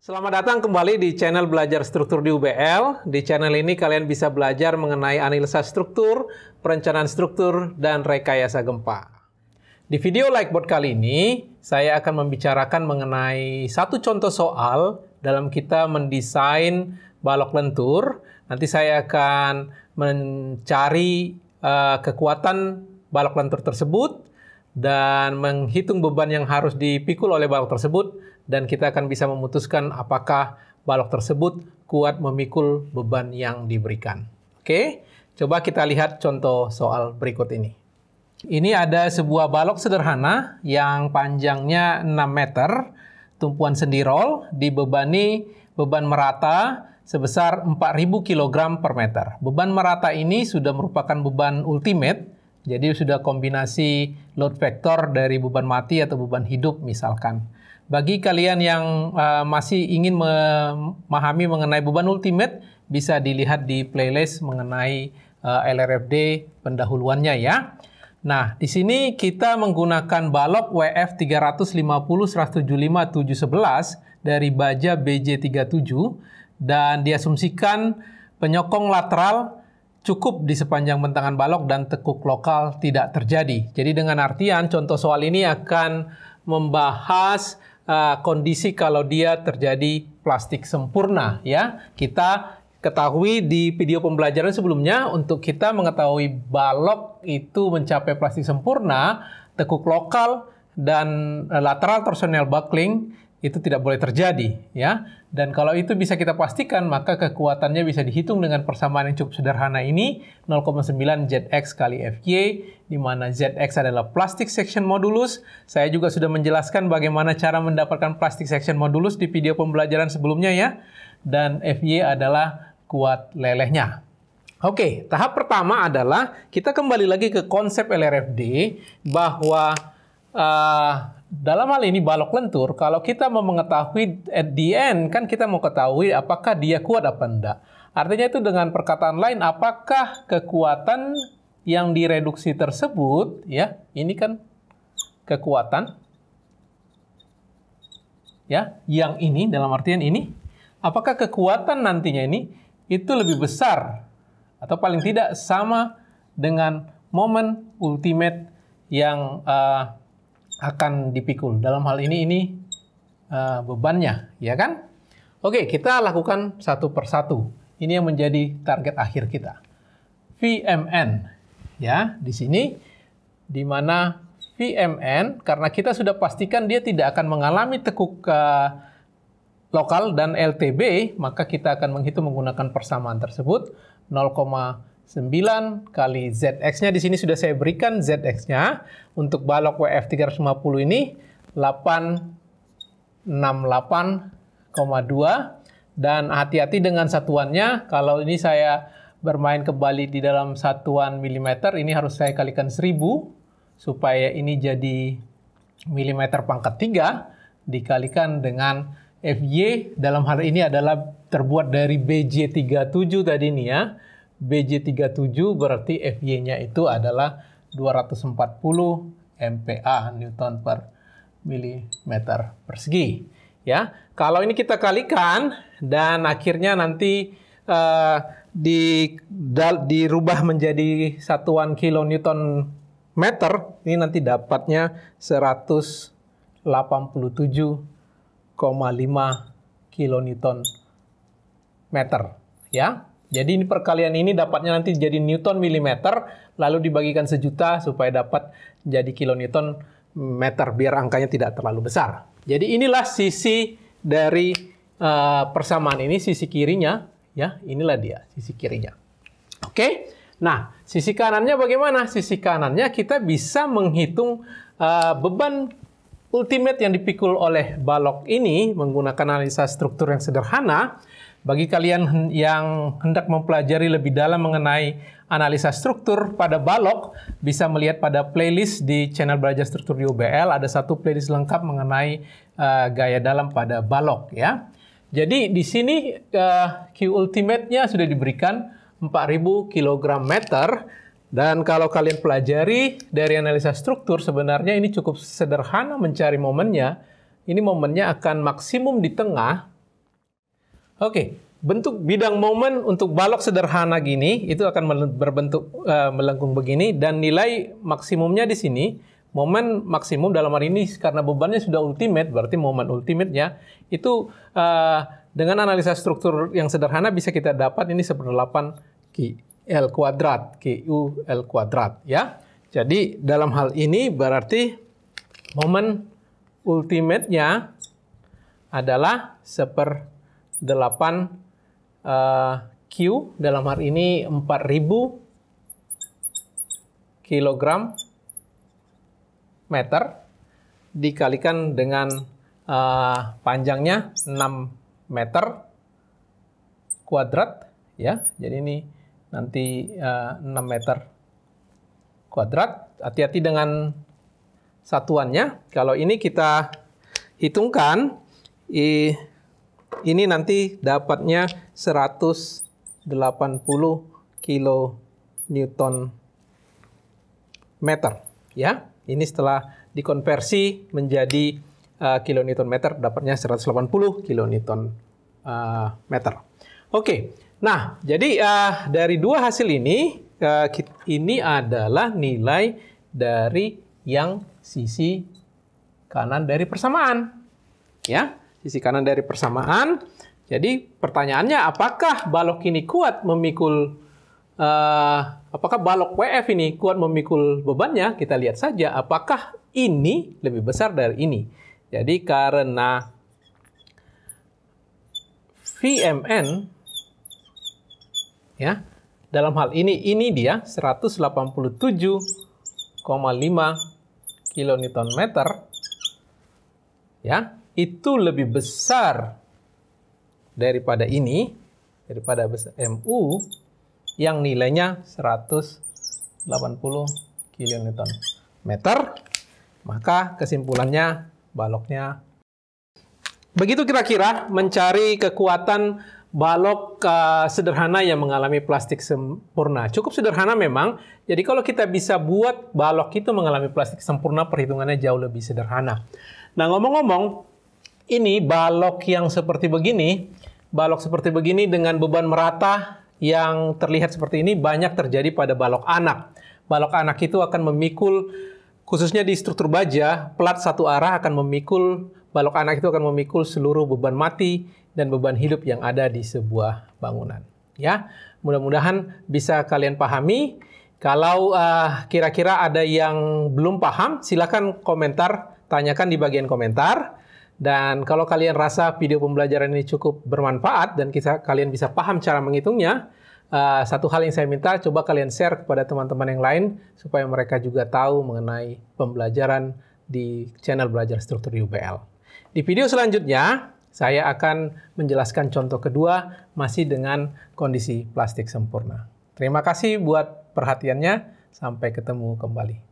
Selamat datang kembali di channel Belajar Struktur di UBL. Di channel ini kalian bisa belajar mengenai analisa struktur, perencanaan struktur, dan rekayasa gempa. Di video Likeboard kali ini, saya akan membicarakan mengenai satu contoh soal dalam kita mendesain balok lentur. Nanti saya akan mencari kekuatan balok lentur tersebut dan menghitung beban yang harus dipikul oleh balok tersebut, dan kita akan bisa memutuskan apakah balok tersebut kuat memikul beban yang diberikan. Oke, coba kita lihat contoh soal berikut ini. Ini ada sebuah balok sederhana yang panjangnya 6 meter, tumpuan sendi roll, dibebani beban merata sebesar 4.000 kg per meter. Beban merata ini sudah merupakan beban ultimate, jadi sudah kombinasi load factor dari beban mati atau beban hidup misalkan. Bagi kalian yang masih ingin memahami mengenai beban ultimate, bisa dilihat di playlist mengenai LRFD pendahuluannya ya. Nah, di sini kita menggunakan balok WF 350/175/711 dari baja BJ37 dan diasumsikan penyokong lateral cukup di sepanjang bentangan balok dan tekuk lokal tidak terjadi. Jadi dengan artian contoh soal ini akan membahas kondisi kalau dia terjadi plastik sempurna ya. Kita ketahui di video pembelajaran sebelumnya, untuk kita mengetahui balok itu mencapai plastik sempurna, tekuk lokal dan lateral torsional buckling itu tidak boleh terjadi ya. Dan kalau itu bisa kita pastikan, maka kekuatannya bisa dihitung dengan persamaan yang cukup sederhana ini, 0,9 ZX kali FY, di mana ZX adalah plastic section modulus. Saya juga sudah menjelaskan bagaimana cara mendapatkan plastic section modulus di video pembelajaran sebelumnya ya. Dan FY adalah kuat lelehnya. Oke, tahap pertama adalah kita kembali lagi ke konsep LRFD bahwa dalam hal ini balok lentur, kalau kita mau mengetahui at the end, kan kita mau ketahui apakah dia kuat apa enggak. Artinya itu dengan perkataan lain, apakah kekuatan yang direduksi tersebut, ya, ini kan kekuatan, ya, yang ini dalam artian ini, apakah kekuatan nantinya ini itu lebih besar atau paling tidak sama dengan momen ultimate yang akan dipikul. Dalam hal ini bebannya, ya kan? Oke, kita lakukan satu persatu. Ini yang menjadi target akhir kita. VMN, ya, di sini, di mana VMN, karena kita sudah pastikan dia tidak akan mengalami tekuk lokal dan LTB, maka kita akan menghitung menggunakan persamaan tersebut, 0,9 kali ZX-nya. Di sini sudah saya berikan ZX-nya. Untuk balok WF 350 ini 868,2. Dan hati-hati dengan satuannya. Kalau ini saya bermain kembali di dalam satuan milimeter, ini harus saya kalikan 1000 supaya ini jadi milimeter pangkat 3 dikalikan dengan FY. Dalam hal ini adalah terbuat dari BJ37 tadi ini ya. BJ37 berarti FY-nya itu adalah 240 MPa, Newton per milimeter persegi. Ya, kalau ini kita kalikan dan akhirnya nanti dirubah menjadi satuan kilonewton meter, ini nanti dapatnya 187,5 kilonewton meter. Ya. Jadi ini perkalian ini dapatnya nanti jadi Newton milimeter, lalu dibagikan 1.000.000 supaya dapat jadi kilonewton meter, biar angkanya tidak terlalu besar. Jadi inilah sisi dari persamaan ini, sisi kirinya, ya, inilah dia sisi kirinya. Oke, nah sisi kanannya bagaimana? Sisi kanannya kita bisa menghitung beban ultimate yang dipikul oleh balok ini menggunakan analisa struktur yang sederhana. Bagi kalian yang hendak mempelajari lebih dalam mengenai analisa struktur pada balok, bisa melihat pada playlist di channel Belajar Struktur di UBL. Ada satu playlist lengkap mengenai gaya dalam pada balok ya. Jadi di sini Q ultimate-nya sudah diberikan 4.000 kg meter. Dan kalau kalian pelajari dari analisa struktur, sebenarnya ini cukup sederhana mencari momennya. Ini momennya akan maksimum di tengah, Oke, bentuk bidang momen untuk balok sederhana gini itu akan berbentuk melengkung begini, dan nilai maksimumnya di sini, momen maksimum dalam hari ini karena bebannya sudah ultimate, berarti momen ultimate-nya itu dengan analisa struktur yang sederhana bisa kita dapat ini 1/8 QL kuadrat, QL kuadrat ya. Jadi dalam hal ini berarti momen ultimate-nya adalah 1/8 Q, dalam hal ini 4.000 kilogram meter dikalikan dengan panjangnya 6 meter kuadrat ya. Jadi ini nanti 6 meter kuadrat. Hati-hati dengan satuannya. Kalau ini kita hitungkan, ini nanti dapatnya 180 kilo Newton meter ya. Ini setelah dikonversi menjadi kilonewton meter, dapatnya 180 kilonewton meter. Oke, nah jadi dari dua hasil ini adalah nilai dari yang sisi kanan dari persamaan, ya, sisi kanan dari persamaan. Jadi pertanyaannya, apakah balok ini kuat memikul, apakah balok WF ini kuat memikul bebannya? Kita lihat saja, apakah ini lebih besar dari ini. Jadi karena VMN, ya, dalam hal ini dia 187,5 kilonewton meter, ya, itu lebih besar daripada ini, daripada MU yang nilainya 180 kilonewton meter. Maka kesimpulannya baloknya. Begitu kira-kira mencari kekuatan balok sederhana yang mengalami plastik sempurna. Cukup sederhana memang. Jadi kalau kita bisa buat balok itu mengalami plastik sempurna, perhitungannya jauh lebih sederhana. Nah, ngomong-ngomong, ini balok yang seperti begini, balok seperti begini dengan beban merata yang terlihat seperti ini banyak terjadi pada balok anak. Balok anak itu akan memikul, khususnya di struktur baja, plat satu arah akan memikul, balok anak itu akan memikul seluruh beban mati dan beban hidup yang ada di sebuah bangunan. Ya, mudah-mudahan bisa kalian pahami. Kalau kira-kira ada yang belum paham, silakan komentar, tanyakan di bagian komentar. Dan kalau kalian rasa video pembelajaran ini cukup bermanfaat dan kalian bisa paham cara menghitungnya, satu hal yang saya minta, coba kalian share kepada teman-teman yang lain supaya mereka juga tahu mengenai pembelajaran di channel Belajar Struktur UBL. Di video selanjutnya, saya akan menjelaskan contoh kedua masih dengan kondisi plastik sempurna. Terima kasih buat perhatiannya. Sampai ketemu kembali.